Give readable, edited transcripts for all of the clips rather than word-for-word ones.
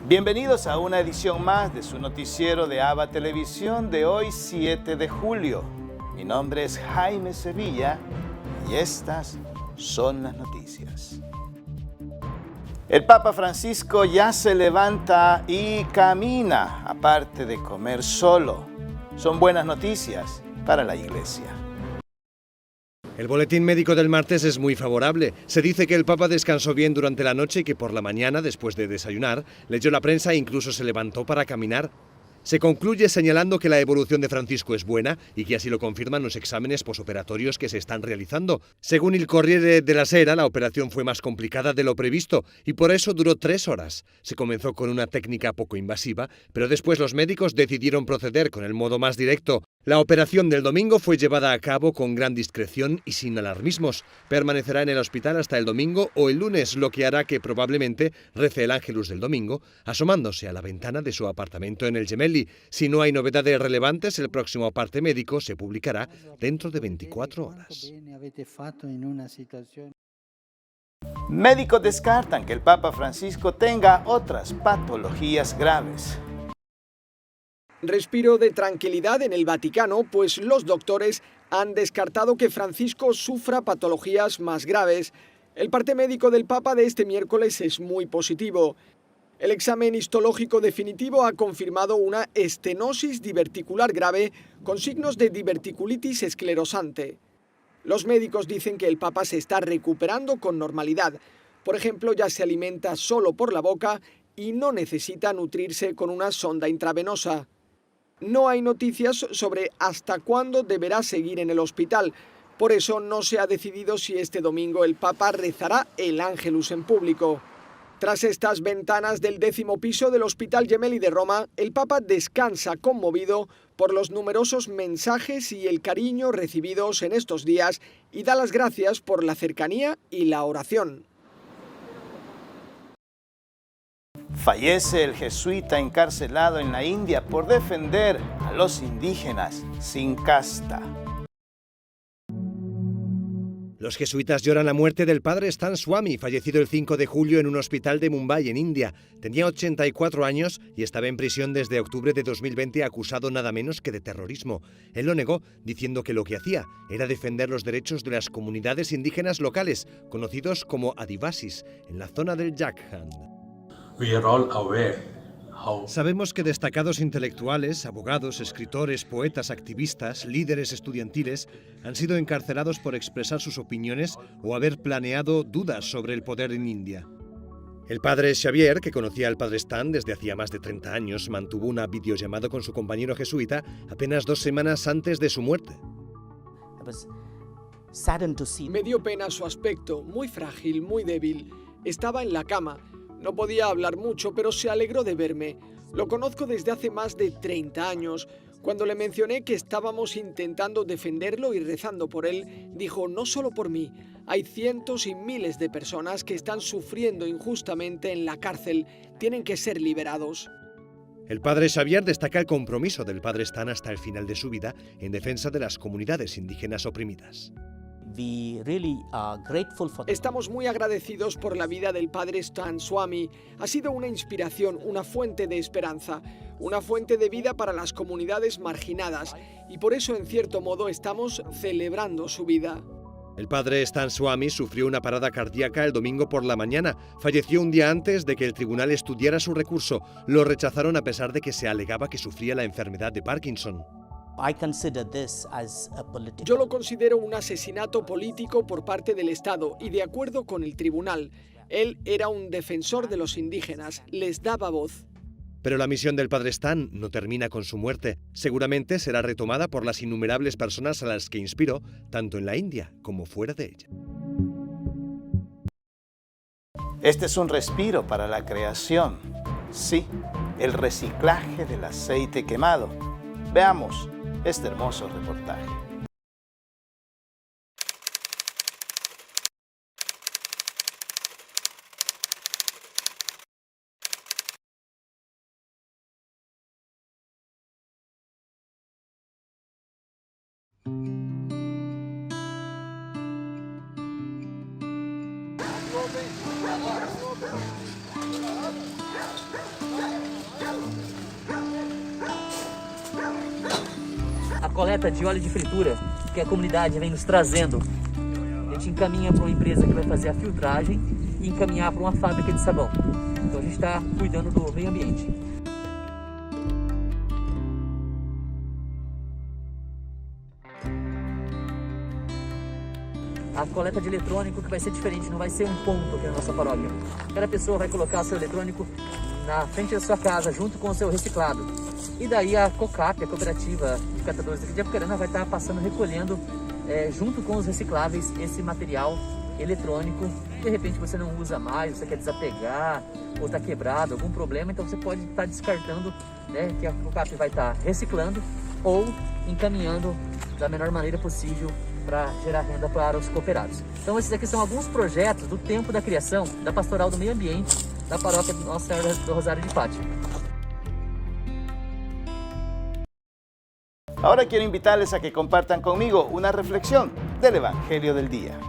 Bienvenidos a una edición más de su noticiero de ABA Televisión de hoy 7 de julio. Mi nombre es Jaime Sevilla y estas son las noticias. El Papa Francisco ya se levanta y camina, aparte de comer solo. Son buenas noticias para la Iglesia. El boletín médico del martes es muy favorable. Se dice que el Papa descansó bien durante la noche y que por la mañana, después de desayunar, leyó la prensa e incluso se levantó para caminar. Se concluye señalando que la evolución de Francisco es buena y que así lo confirman los exámenes posoperatorios que se están realizando. Según el Corriere della Sera, la operación fue más complicada de lo previsto y por eso duró 3 horas. Se comenzó con una técnica poco invasiva, pero después los médicos decidieron proceder con el modo más directo. La operación del domingo fue llevada a cabo con gran discreción y sin alarmismos. Permanecerá en el hospital hasta el domingo o el lunes, lo que hará que probablemente rece el Ángelus del domingo, asomándose a la ventana de su apartamento en el Gemelli. Si no hay novedades relevantes, el próximo parte médico se publicará dentro de 24 horas. Médicos descartan que el Papa Francisco tenga otras patologías graves. Respiro de tranquilidad en el Vaticano, pues los doctores han descartado que Francisco sufra patologías más graves. El parte médico del Papa de este miércoles es muy positivo. El examen histológico definitivo ha confirmado una estenosis diverticular grave con signos de diverticulitis esclerosante. Los médicos dicen que el Papa se está recuperando con normalidad. Por ejemplo, ya se alimenta solo por la boca y no necesita nutrirse con una sonda intravenosa. No hay noticias sobre hasta cuándo deberá seguir en el hospital. Por eso no se ha decidido si este domingo el Papa rezará el Ángelus en público. Tras estas ventanas del 10º piso del Hospital Gemelli de Roma, el Papa descansa conmovido por los numerosos mensajes y el cariño recibidos en estos días y da las gracias por la cercanía y la oración. Fallece el jesuita encarcelado en la India por defender a los indígenas sin casta. Los jesuitas lloran la muerte del padre Stan Swami, fallecido el 5 de julio en un hospital de Mumbai, en India. Tenía 84 años y estaba en prisión desde octubre de 2020 acusado nada menos que de terrorismo. Él lo negó, diciendo que lo que hacía era defender los derechos de las comunidades indígenas locales, conocidos como adivasis, en la zona del Jharkhand. Sabemos que destacados intelectuales, abogados, escritores, poetas, activistas, líderes estudiantiles han sido encarcelados por expresar sus opiniones o haber planeado dudas sobre el poder en India. El padre Xavier, que conocía al padre Stan desde hacía más de 30 años, mantuvo una videollamada con su compañero jesuita apenas 2 semanas antes de su muerte. Me dio pena su aspecto, muy frágil, muy débil. Estaba en la cama. No podía hablar mucho, pero se alegró de verme. Lo conozco desde hace más de 30 años. Cuando le mencioné que estábamos intentando defenderlo y rezando por él, dijo: no solo por mí, hay cientos y miles de personas que están sufriendo injustamente en la cárcel. Tienen que ser liberados. El padre Xavier destaca el compromiso del padre Stan hasta el final de su vida en defensa de las comunidades indígenas oprimidas. Estamos muy agradecidos por la vida del padre Stan Swami. Ha sido una inspiración, una fuente de esperanza, una fuente de vida para las comunidades marginadas y por eso en cierto modo estamos celebrando su vida. El padre Stan Swami sufrió una parada cardíaca el domingo por la mañana. Falleció un día antes de que el tribunal estudiara su recurso. Lo rechazaron a pesar de que se alegaba que sufría la enfermedad de Parkinson. Yo lo considero un asesinato político por parte del Estado y de acuerdo con el tribunal. Él era un defensor de los indígenas, les daba voz. Pero la misión del padre Stan no termina con su muerte. Seguramente será retomada por las innumerables personas a las que inspiró, tanto en la India como fuera de ella. Este es un respiro para la creación. Sí, el reciclaje del aceite quemado. Veamos este hermoso reportaje. coleta de óleo de fritura que a comunidade vem nos trazendo, a gente encaminha para uma empresa que vai fazer a filtragem e encaminhar para uma fábrica de sabão. Então a gente está cuidando do meio ambiente. A coleta de eletrônico que vai ser diferente, não vai ser um ponto aqui na nossa paróquia. Cada pessoa vai colocar o seu eletrônico na frente da sua casa, junto com o seu reciclado. E daí a COCAP, a Cooperativa de Catadores aqui de Apucarana, vai estar passando, recolhendo, junto com os recicláveis, esse material eletrônico. De repente você não usa mais, você quer desapegar, ou está quebrado, algum problema, então você pode estar descartando, né, que a COCAP vai estar reciclando ou encaminhando da menor maneira possível para gerar renda para os cooperados. Então esses aqui são alguns projetos do tempo da criação da Pastoral do Meio Ambiente da Paróquia Nossa Senhora do Rosário de Fátima. Ahora quiero invitarles a que compartan conmigo una reflexión del Evangelio del día.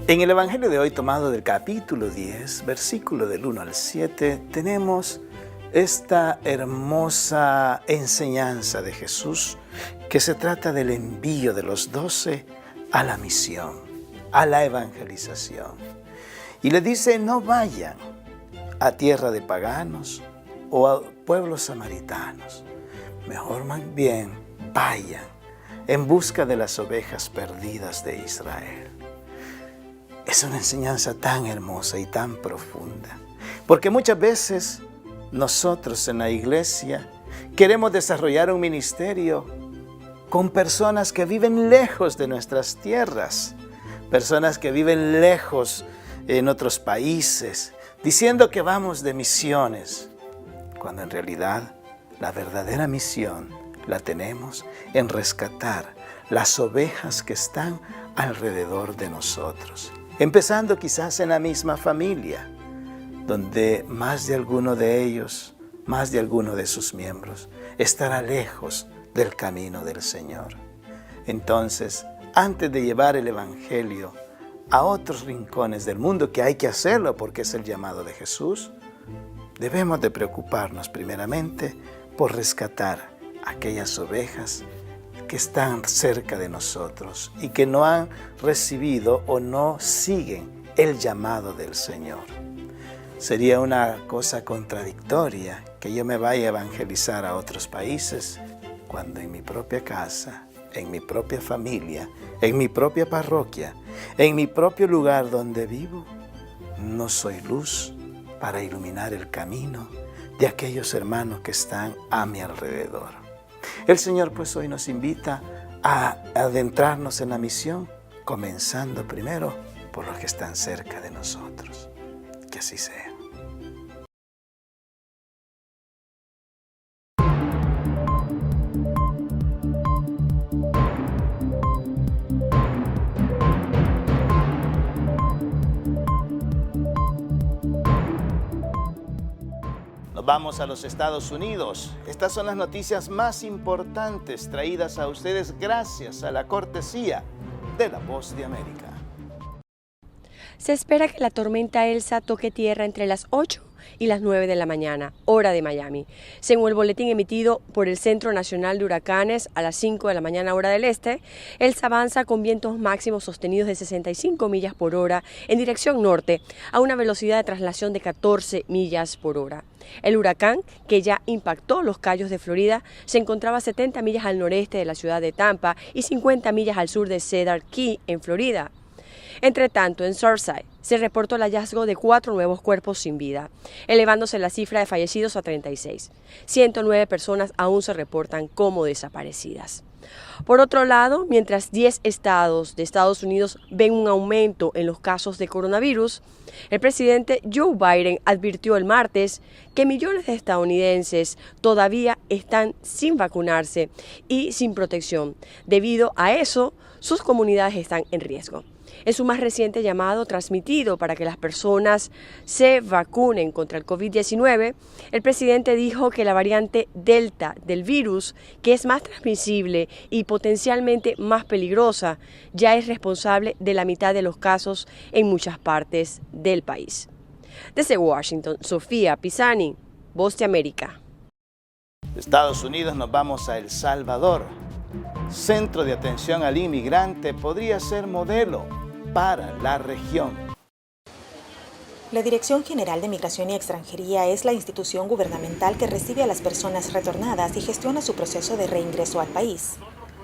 En el Evangelio de hoy, tomado del capítulo 10, versículo del 1 al 7, tenemos esta hermosa enseñanza de Jesús que se trata del envío de los 12 a la misión, a la evangelización. Y le dice, no vayan a tierra de paganos o a pueblos samaritanos. Mejor más bien vayan en busca de las ovejas perdidas de Israel. Es una enseñanza tan hermosa y tan profunda, porque muchas veces nosotros en la iglesia queremos desarrollar un ministerio con personas que viven lejos de nuestras tierras, personas que viven lejos en otros países, diciendo que vamos de misiones, cuando en realidad la verdadera misión la tenemos en rescatar las ovejas que están alrededor de nosotros. Empezando quizás en la misma familia, donde más de alguno de ellos, más de alguno de sus miembros, estará lejos del camino del Señor. Entonces, antes de llevar el Evangelio a otros rincones del mundo, que hay que hacerlo porque es el llamado de Jesús, debemos de preocuparnos primeramente por rescatar aquellas ovejas que están cerca de nosotros y que no han recibido o no siguen el llamado del Señor. Sería una cosa contradictoria que yo me vaya a evangelizar a otros países cuando en mi propia casa, en mi propia familia, en mi propia parroquia, en mi propio lugar donde vivo, no soy luz para iluminar el camino de aquellos hermanos que están a mi alrededor. El Señor pues hoy nos invita a adentrarnos en la misión, comenzando primero por los que están cerca de nosotros. Que así sea. Vamos a los Estados Unidos. Estas son las noticias más importantes traídas a ustedes gracias a la cortesía de La Voz de América. Se espera que la tormenta Elsa toque tierra entre las 8 y las 9 de la mañana, hora de Miami. Según el boletín emitido por el Centro Nacional de Huracanes a las 5 de la mañana, hora del este, Elsa avanza con vientos máximos sostenidos de 65 millas por hora en dirección norte, a una velocidad de traslación de 14 millas por hora. El huracán, que ya impactó los Cayos de Florida, se encontraba a 70 millas al noreste de la ciudad de Tampa y 50 millas al sur de Cedar Key, en Florida. Entre tanto, en Surfside se reportó el hallazgo de 4 nuevos cuerpos sin vida, elevándose la cifra de fallecidos a 36. 109 personas aún se reportan como desaparecidas. Por otro lado, mientras 10 estados de Estados Unidos ven un aumento en los casos de coronavirus, el presidente Joe Biden advirtió el martes que millones de estadounidenses todavía están sin vacunarse y sin protección. Debido a eso, sus comunidades están en riesgo. En su más reciente llamado transmitido para que las personas se vacunen contra el COVID-19, el presidente dijo que la variante Delta del virus, que es más transmisible y potencialmente más peligrosa, ya es responsable de la mitad de los casos en muchas partes del país. Desde Washington, Sofía Pisani, Voz de América. De Estados Unidos nos vamos a El Salvador. Centro de atención al inmigrante podría ser modelo para la región. La Dirección General de Migración y Extranjería es la institución gubernamental que recibe a las personas retornadas y gestiona su proceso de reingreso al país.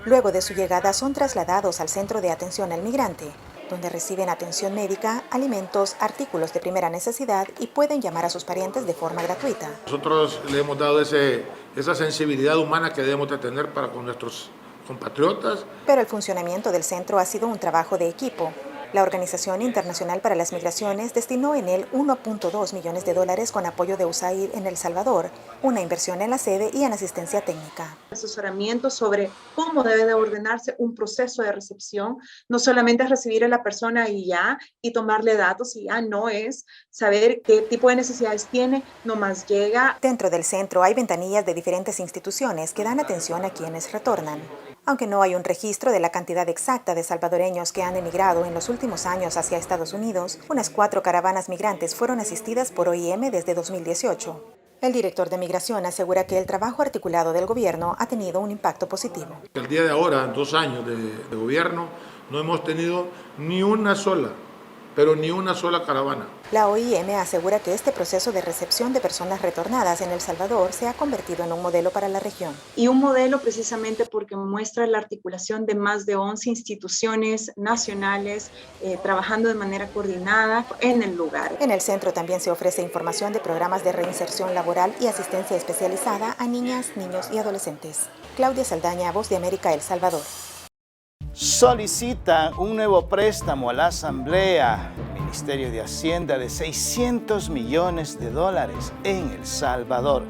Luego de su llegada son trasladados al Centro de Atención al Migrante, donde reciben atención médica, alimentos, artículos de primera necesidad y pueden llamar a sus parientes de forma gratuita. Nosotros le hemos dado esa sensibilidad humana que debemos de tener para con nuestros compatriotas. Pero el funcionamiento del centro ha sido un trabajo de equipo. La Organización Internacional para las Migraciones destinó en él $1.2 millones con apoyo de USAID en El Salvador, una inversión en la sede y en asistencia técnica. Asesoramiento sobre cómo debe de ordenarse un proceso de recepción, no solamente es recibir a la persona y ya, y tomarle datos y ya, no es saber qué tipo de necesidades tiene, nomás llega. Dentro del centro hay ventanillas de diferentes instituciones que dan atención a quienes retornan. Aunque no hay un registro de la cantidad exacta de salvadoreños que han emigrado en los últimos años hacia Estados Unidos, unas 4 caravanas migrantes fueron asistidas por OIM desde 2018. El director de Migración asegura que el trabajo articulado del gobierno ha tenido un impacto positivo. El día de ahora, 2 años de gobierno, no hemos tenido ni una sola caravana. La OIM asegura que este proceso de recepción de personas retornadas en El Salvador se ha convertido en un modelo para la región. Y un modelo precisamente porque muestra la articulación de más de 11 instituciones nacionales trabajando de manera coordinada en el lugar. En el centro también se ofrece información de programas de reinserción laboral y asistencia especializada a niñas, niños y adolescentes. Claudia Saldaña, Voz de América, El Salvador. Solicita un nuevo préstamo a la Asamblea, el Ministerio de Hacienda, de $600 millones en El Salvador.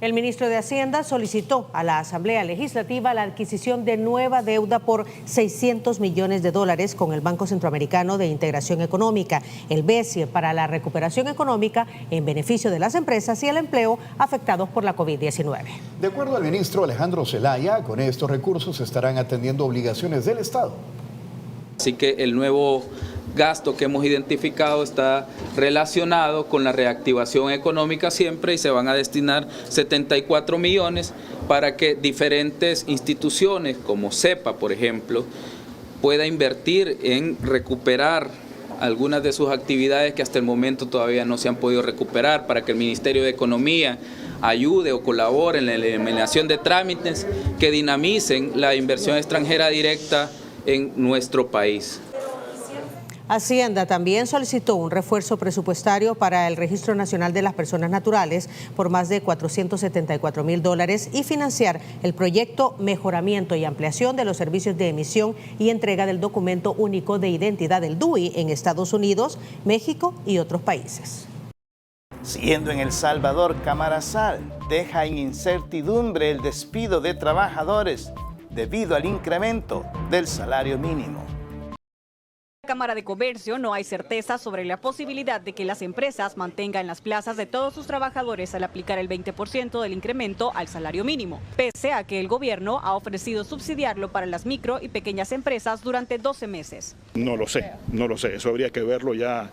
El ministro de Hacienda solicitó a la Asamblea Legislativa la adquisición de nueva deuda por $600 millones con el Banco Centroamericano de Integración Económica, el BESIE, para la recuperación económica en beneficio de las empresas y el empleo afectados por la COVID-19. De acuerdo al ministro Alejandro Zelaya, con estos recursos se estarán atendiendo obligaciones del Estado. Así que el nuevo gasto que hemos identificado está relacionado con la reactivación económica siempre y se van a destinar 74 millones para que diferentes instituciones como CEPA, por ejemplo, pueda invertir en recuperar algunas de sus actividades que hasta el momento todavía no se han podido recuperar, para que el Ministerio de Economía ayude o colabore en la eliminación de trámites que dinamicen la inversión extranjera directa en nuestro país. Hacienda también solicitó un refuerzo presupuestario para el Registro Nacional de las Personas Naturales por más de $474,000 y financiar el proyecto Mejoramiento y Ampliación de los Servicios de Emisión y Entrega del Documento Único de Identidad, el DUI, en Estados Unidos, México y otros países. Siguiendo en El Salvador, Camarazal deja en incertidumbre el despido de trabajadores debido al incremento del salario mínimo. En la Cámara de Comercio no hay certeza sobre la posibilidad de que las empresas mantengan las plazas de todos sus trabajadores al aplicar el 20% del incremento al salario mínimo, pese a que el gobierno ha ofrecido subsidiarlo para las micro y pequeñas empresas durante 12 meses. No lo sé, eso habría que verlo ya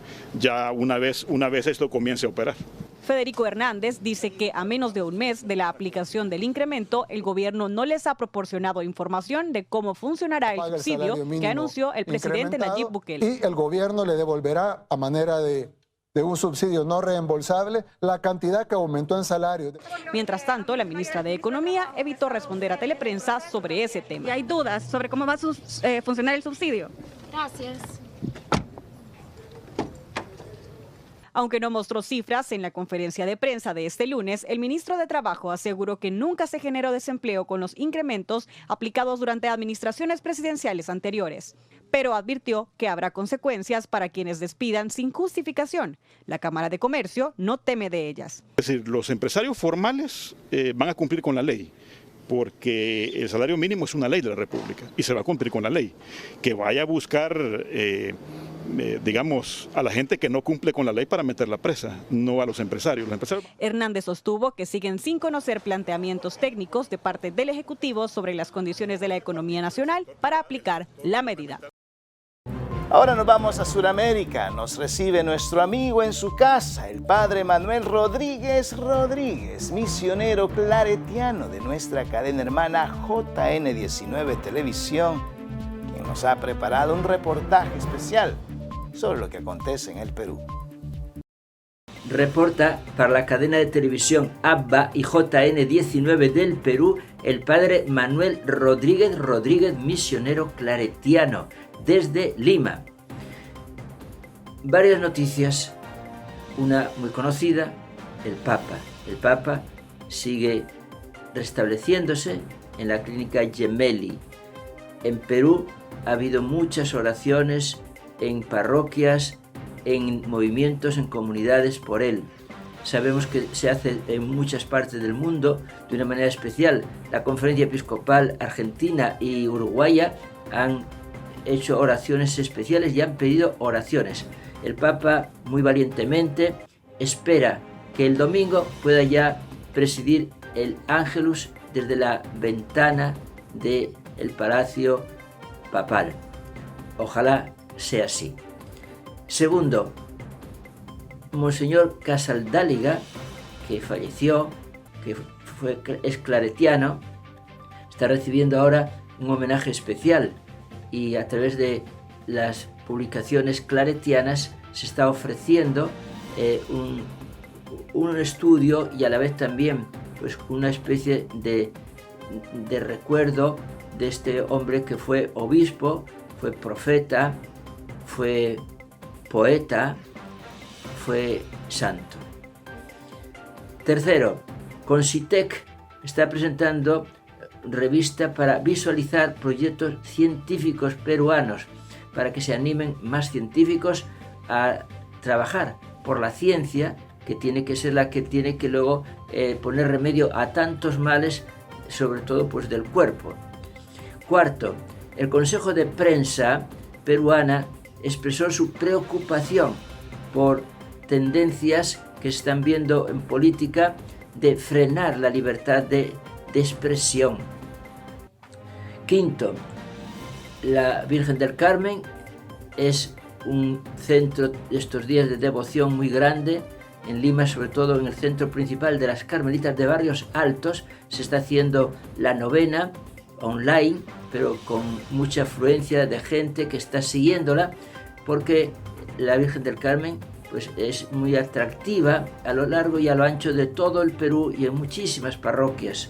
una vez esto comience a operar. Federico Hernández dice que a menos de un mes de la aplicación del incremento, el gobierno no les ha proporcionado información de cómo funcionará el subsidio que anunció el presidente Nayib Bukele. Y el gobierno le devolverá a manera de un subsidio no reembolsable la cantidad que aumentó en salario. Mientras tanto, la ministra de Economía evitó responder a Teleprensa sobre ese tema. ¿Y hay dudas sobre cómo va a funcionar el subsidio? Gracias. Aunque no mostró cifras en la conferencia de prensa de este lunes, el ministro de Trabajo aseguró que nunca se generó desempleo con los incrementos aplicados durante administraciones presidenciales anteriores, pero advirtió que habrá consecuencias para quienes despidan sin justificación. La Cámara de Comercio no teme de ellas. Es decir, los empresarios formales van a cumplir con la ley, porque el salario mínimo es una ley de la República y se va a cumplir con la ley. Que vaya a buscar, digamos, a la gente que no cumple con la ley para meterla presa, no a los empresarios. Hernández sostuvo que siguen sin conocer planteamientos técnicos de parte del Ejecutivo sobre las condiciones de la economía nacional para aplicar la medida. Ahora nos vamos a Sudamérica. Nos recibe nuestro amigo en su casa, el padre Manuel Rodríguez Rodríguez, misionero claretiano de nuestra cadena hermana JN19 Televisión, quien nos ha preparado un reportaje especial sobre lo que acontece en el Perú. Reporta para la cadena de televisión ABBA y JN19 del Perú el padre Manuel Rodríguez Rodríguez, misionero claretiano, desde Lima. Varias noticias, una muy conocida, el Papa. El Papa sigue restableciéndose en la clínica Gemelli. En Perú ha habido muchas oraciones en parroquias, en movimientos, en comunidades por él. Sabemos que se hace en muchas partes del mundo de una manera especial. La Conferencia Episcopal Argentina y Uruguaya han hecho oraciones especiales y han pedido oraciones. El Papa, muy valientemente, espera que el domingo pueda ya presidir el Ángelus desde la ventana del Palacio Papal. Ojalá sea así. Segundo, Monseñor Casaldáliga, que falleció, que es claretiano, está recibiendo ahora un homenaje especial y a través de las publicaciones claretianas se está ofreciendo un estudio y a la vez también pues, una especie de recuerdo de este hombre que fue obispo, fue profeta, fue poeta, fue santo. Tercero, Concitec está presentando revista para visualizar proyectos científicos peruanos, para que se animen más científicos a trabajar por la ciencia, que tiene que ser la que tiene que luego poner remedio a tantos males, sobre todo pues del cuerpo. Cuarto, el Consejo de Prensa peruana expresó su preocupación por tendencias que se están viendo en política de frenar la libertad de expresión. Quinto, la Virgen del Carmen es un centro de estos días de devoción muy grande. En Lima, sobre todo en el centro principal de las Carmelitas de Barrios Altos, se está haciendo la novena online, pero con mucha afluencia de gente que está siguiéndola, porque la Virgen del Carmen pues, es muy atractiva a lo largo y a lo ancho de todo el Perú y en muchísimas parroquias.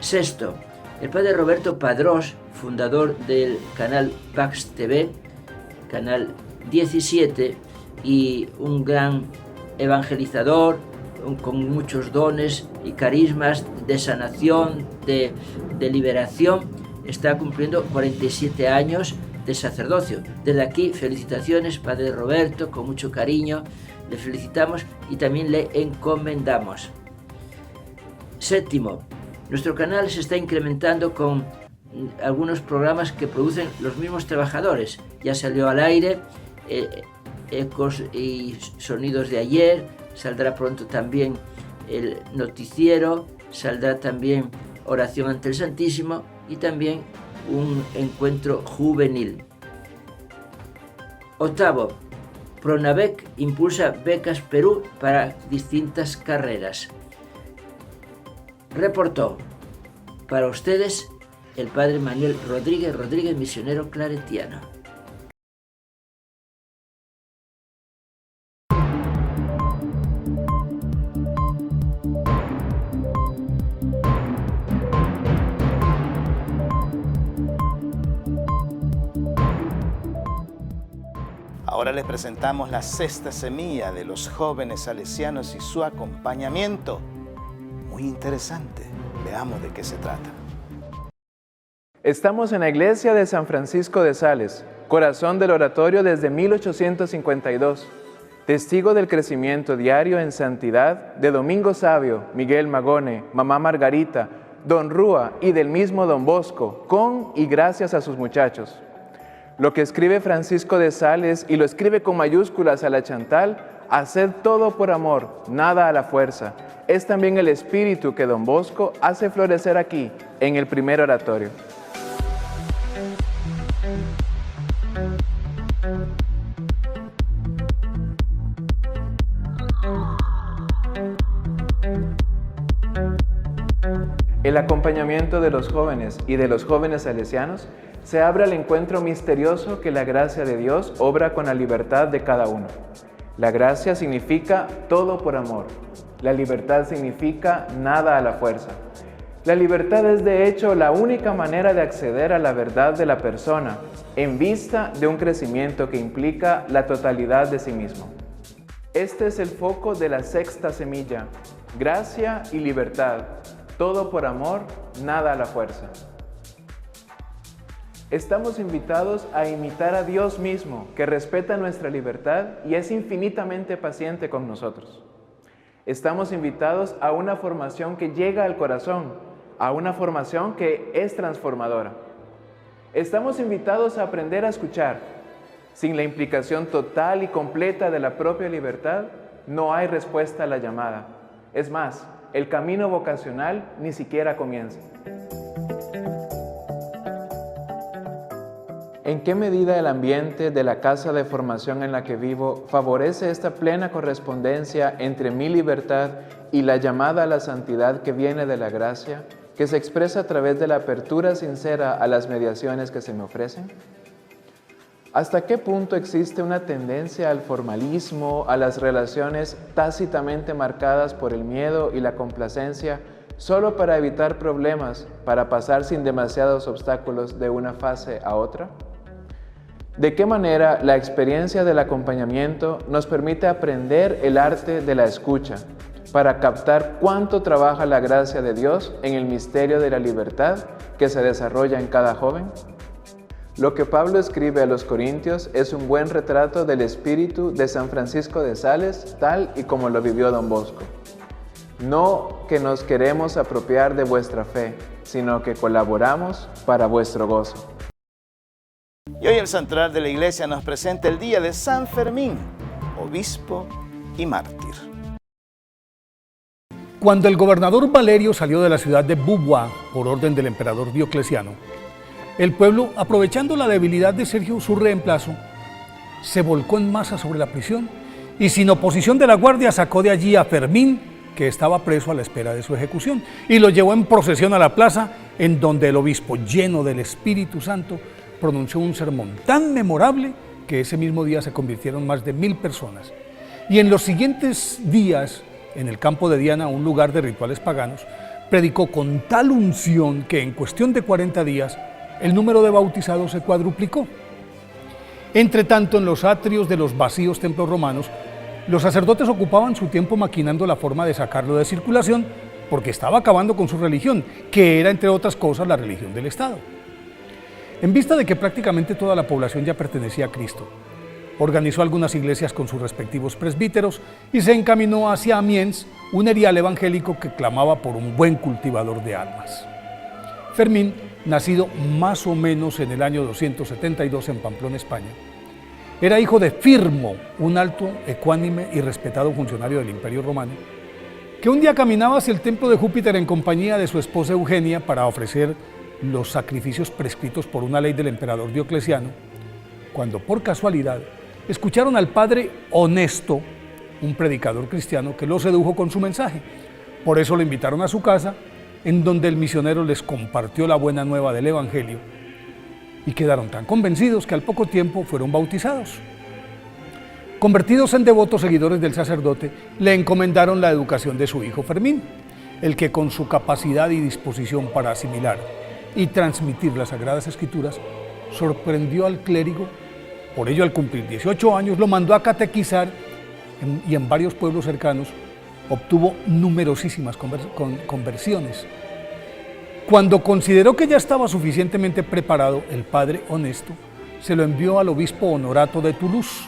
Sexto, el padre Roberto Padrós, fundador del canal Pax TV, canal 17, y un gran evangelizador con muchos dones y carismas de sanación, de liberación, está cumpliendo 47 años de sacerdocio. Desde aquí, felicitaciones, padre Roberto, con mucho cariño, le felicitamos y también le encomendamos. Séptimo, nuestro canal se está incrementando con algunos programas que producen los mismos trabajadores. Ya salió al aire Ecos y Sonidos de Ayer, saldrá pronto también el noticiero, saldrá también Oración ante el Santísimo y también un encuentro juvenil. Octavo, Pronavec impulsa becas Perú para distintas carreras. Reportó para ustedes el padre Manuel Rodríguez Rodríguez, misionero claretiano. Ahora les presentamos la sexta semilla de los jóvenes salesianos y su acompañamiento. Muy interesante. Veamos de qué se trata. Estamos en la iglesia de San Francisco de Sales, corazón del oratorio desde 1852. Testigo del crecimiento diario en santidad de Domingo Sabio, Miguel Magone, Mamá Margarita, Don Rúa y del mismo Don Bosco, con y gracias a sus muchachos. Lo que escribe Francisco de Sales, y lo escribe con mayúsculas a la Chantal, haced todo por amor, nada a la fuerza. Es también el espíritu que Don Bosco hace florecer aquí, en el primer oratorio. el acompañamiento de los jóvenes y de los jóvenes salesianos se abre al encuentro misterioso que la gracia de Dios obra con la libertad de cada uno. La gracia significa todo por amor. La libertad significa nada a la fuerza. La libertad es de hecho la única manera de acceder a la verdad de la persona, en vista de un crecimiento que implica la totalidad de sí mismo. Este es el foco de la sexta semilla: gracia y libertad, todo por amor, nada a la fuerza. Estamos invitados a imitar a Dios mismo, que respeta nuestra libertad y es infinitamente paciente con nosotros. Estamos invitados a una formación que llega al corazón, a una formación que es transformadora. Estamos invitados a aprender a escuchar. Sin la implicación total y completa de la propia libertad, no hay respuesta a la llamada. Es más, el camino vocacional ni siquiera comienza. ¿En qué medida el ambiente de la casa de formación en la que vivo favorece esta plena correspondencia entre mi libertad y la llamada a la santidad que viene de la gracia, que se expresa a través de la apertura sincera a las mediaciones que se me ofrecen? ¿Hasta qué punto existe una tendencia al formalismo, a las relaciones tácitamente marcadas por el miedo y la complacencia, solo para evitar problemas, para pasar sin demasiados obstáculos de una fase a otra? ¿De qué manera la experiencia del acompañamiento nos permite aprender el arte de la escucha para captar cuánto trabaja la gracia de Dios en el misterio de la libertad que se desarrolla en cada joven? Lo que Pablo escribe a los Corintios es un buen retrato del espíritu de San Francisco de Sales, tal y como lo vivió Don Bosco. No que nos queremos apropiar de vuestra fe, sino que colaboramos para vuestro gozo. Y hoy el santoral de la Iglesia nos presenta el día de San Fermín, obispo y mártir. Cuando el gobernador Valerio salió de la ciudad de Beauvoir por orden del emperador Diocleciano, el pueblo, aprovechando la debilidad de Sergio, su reemplazo, se volcó en masa sobre la prisión y sin oposición de la guardia sacó de allí a Fermín, que estaba preso a la espera de su ejecución, y lo llevó en procesión a la plaza, en donde el obispo, lleno del Espíritu Santo, pronunció un sermón tan memorable que ese mismo día se convirtieron más de 1000 personas. Y en los siguientes días, en el campo de Diana, un lugar de rituales paganos, predicó con tal unción que en cuestión de 40 días el número de bautizados se cuadruplicó. Entre tanto, en los atrios de los vacíos templos romanos, los sacerdotes ocupaban su tiempo maquinando la forma de sacarlo de circulación, porque estaba acabando con su religión, que era, entre otras cosas, la religión del Estado. En vista de que prácticamente toda la población ya pertenecía a Cristo, organizó algunas iglesias con sus respectivos presbíteros y se encaminó hacia Amiens, un erial evangélico que clamaba por un buen cultivador de almas. Fermín, nacido más o menos en el año 272 en Pamplona, España, era hijo de Firmo, un alto, ecuánime y respetado funcionario del Imperio Romano, que un día caminaba hacia el templo de Júpiter en compañía de su esposa Eugenia para ofrecer los sacrificios prescritos por una ley del emperador Diocleciano, cuando por casualidad escucharon al padre Honesto, un predicador cristiano que los sedujo con su mensaje. Por eso lo invitaron a su casa, en donde el misionero les compartió la buena nueva del Evangelio, y quedaron tan convencidos que al poco tiempo fueron bautizados. Convertidos en devotos seguidores del sacerdote, le encomendaron la educación de su hijo Fermín, el que con su capacidad y disposición para asimilar y transmitir las Sagradas Escrituras, sorprendió al clérigo. Por ello, al cumplir 18 años, lo mandó a catequizar y en varios pueblos cercanos obtuvo numerosísimas conversiones. Cuando consideró que ya estaba suficientemente preparado, el padre Honesto se lo envió al obispo Honorato de Toulouse,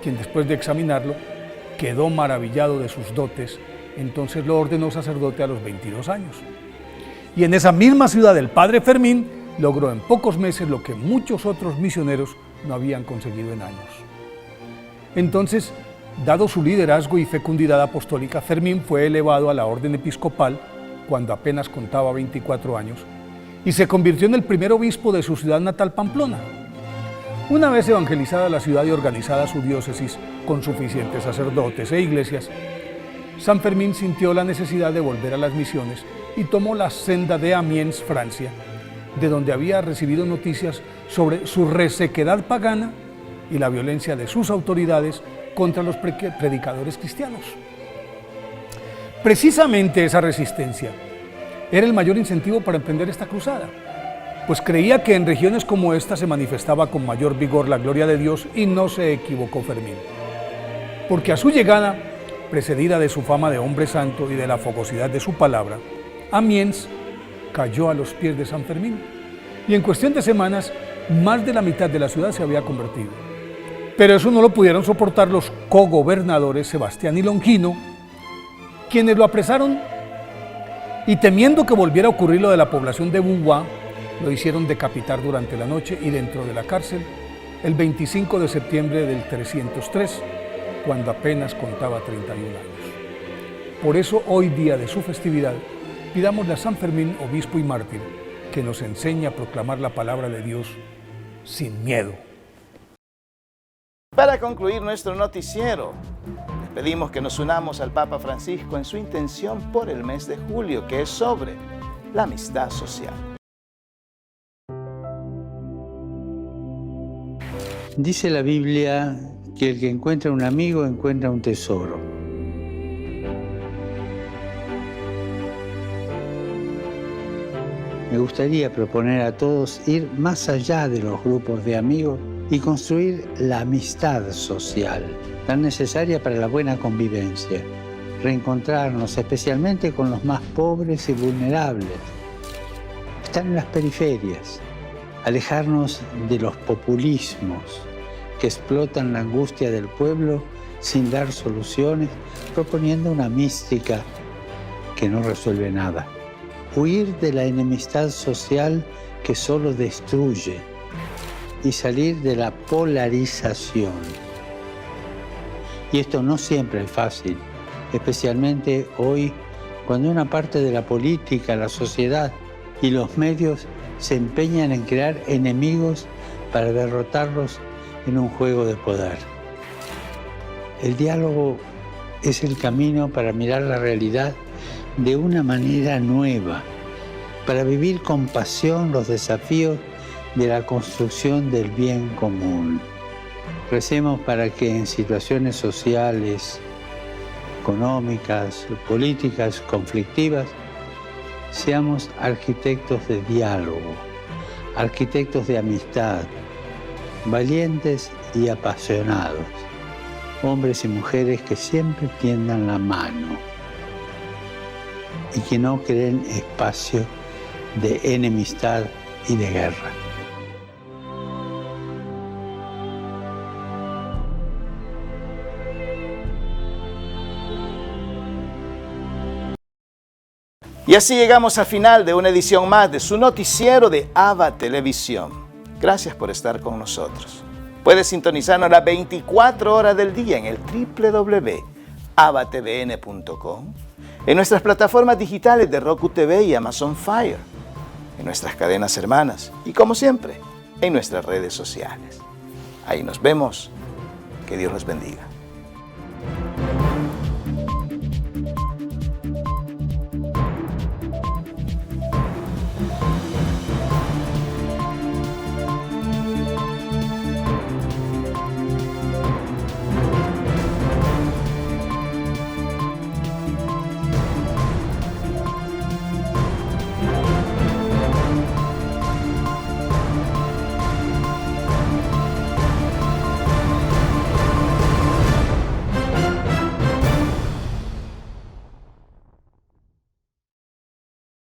quien después de examinarlo quedó maravillado de sus dotes. Entonces lo ordenó sacerdote a los 22 años. Y en esa misma ciudad el padre Fermín logró en pocos meses lo que muchos otros misioneros no habían conseguido en años. Entonces, dado su liderazgo y fecundidad apostólica, Fermín fue elevado a la orden episcopal cuando apenas contaba 24 años y se convirtió en el primer obispo de su ciudad natal, Pamplona. Una vez evangelizada la ciudad y organizada su diócesis con suficientes sacerdotes e iglesias, San Fermín sintió la necesidad de volver a las misiones y tomó la senda de Amiens, Francia, de donde había recibido noticias sobre su resequedad pagana y la violencia de sus autoridades contra los predicadores cristianos. Precisamente esa resistencia era el mayor incentivo para emprender esta cruzada, pues creía que en regiones como esta se manifestaba con mayor vigor la gloria de Dios, y no se equivocó Fermín, porque a su llegada, precedida de su fama de hombre santo y de la fogosidad de su palabra, Amiens cayó a los pies de San Fermín, y en cuestión de semanas más de la mitad de la ciudad se había convertido. Pero eso no lo pudieron soportar los cogobernadores Sebastián y Longino, quienes lo apresaron y, temiendo que volviera a ocurrir lo de la población de Beauvoir, lo hicieron decapitar durante la noche y dentro de la cárcel el 25 de septiembre del 303, cuando apenas contaba 31 años. Por eso, hoy día de su festividad, pidámosle a San Fermín, obispo y mártir, que nos enseñe a proclamar la palabra de Dios sin miedo. Para concluir nuestro noticiero, les pedimos que nos unamos al Papa Francisco en su intención por el mes de julio, que es sobre la amistad social. Dice la Biblia que el que encuentra un amigo encuentra un tesoro. Me gustaría proponer a todos ir más allá de los grupos de amigos y construir la amistad social, tan necesaria para la buena convivencia. Reencontrarnos especialmente con los más pobres y vulnerables. Están en las periferias. Alejarnos de los populismos que explotan la angustia del pueblo sin dar soluciones, proponiendo una mística que no resuelve nada. Huir de la enemistad social que solo destruye y salir de la polarización. Y esto no siempre es fácil, especialmente hoy, cuando una parte de la política, la sociedad y los medios se empeñan en crear enemigos para derrotarlos en un juego de poder. El diálogo es el camino para mirar la realidad de una manera nueva, para vivir con pasión los desafíos de la construcción del bien común. Recemos para que en situaciones sociales, económicas, políticas conflictivas, seamos arquitectos de diálogo, arquitectos de amistad, valientes y apasionados, hombres y mujeres que siempre tiendan la mano y que no creen espacio de enemistad y de guerra. Y así llegamos al final de una edición más de su noticiero de AVA Televisión. Gracias por estar con nosotros. Puedes sintonizarnos las 24 horas del día en el www.avatvn.com, en nuestras plataformas digitales de Roku TV y Amazon Fire, en nuestras cadenas hermanas y, como siempre, en nuestras redes sociales. Ahí nos vemos. Que Dios los bendiga.